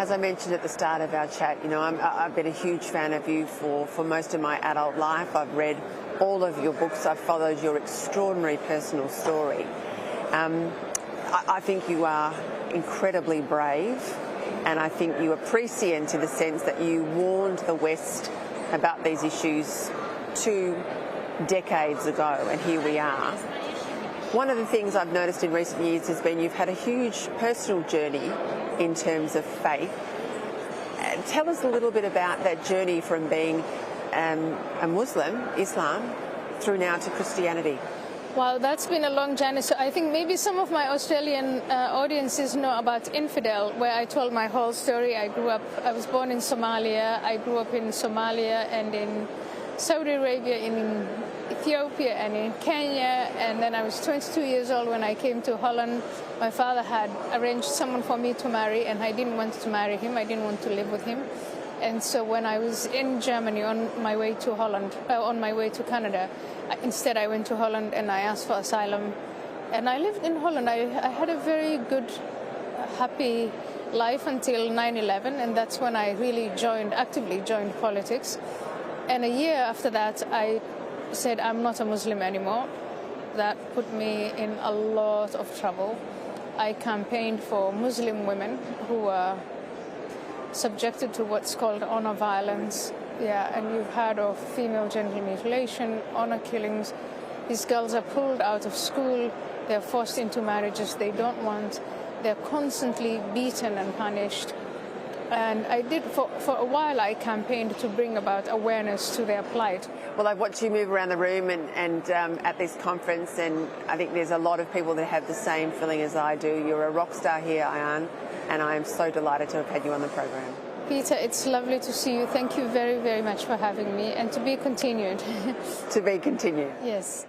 As I mentioned at the start of our chat, you know, I've been a huge fan of you for most of my adult life. I've read all of your books. I've followed your extraordinary personal story. I think you are incredibly brave, and I think you are prescient in the sense that you warned the West about these issues 2 decades ago, and here we are. One of the things I've noticed in recent years has been you've had a huge personal journey in terms of faith. Tell us a little bit about that journey from being a Muslim, Islam, through now to Christianity. Well, that's been a long journey. So I think maybe some of my Australian audiences know about Infidel, where I told my whole story. I was born in Somalia. I grew up in Somalia and in Saudi Arabia, in Ethiopia and in Kenya, and then I was 22 years old when I came to Holland. My father had arranged someone for me to marry, and I didn't want to marry him. I didn't want to live with him. And so when I was in Germany on my way to Holland, on my way to Canada, instead I went to Holland and I asked for asylum. And I lived in Holland. I had a very good, happy life until 9/11, and that's when I really actively joined politics. And a year after that, I said, I'm not a Muslim anymore. That put me in a lot of trouble. I campaigned for Muslim women who were subjected to what's called honor violence. Yeah, and you've heard of female genital mutilation, honor killings. These girls are pulled out of school. They're forced into marriages they don't want. They're constantly beaten and punished. And I did, for a while, I campaigned to bring about awareness to their plight. Well, I've watched you move around the room and at this conference, and I think there's a lot of people that have the same feeling as I do. You're a rock star here, Ayaan, and I am so delighted to have had you on the program. Peter, it's lovely to see you. Thank you very, very much for having me, and to be continued. To be continued. Yes.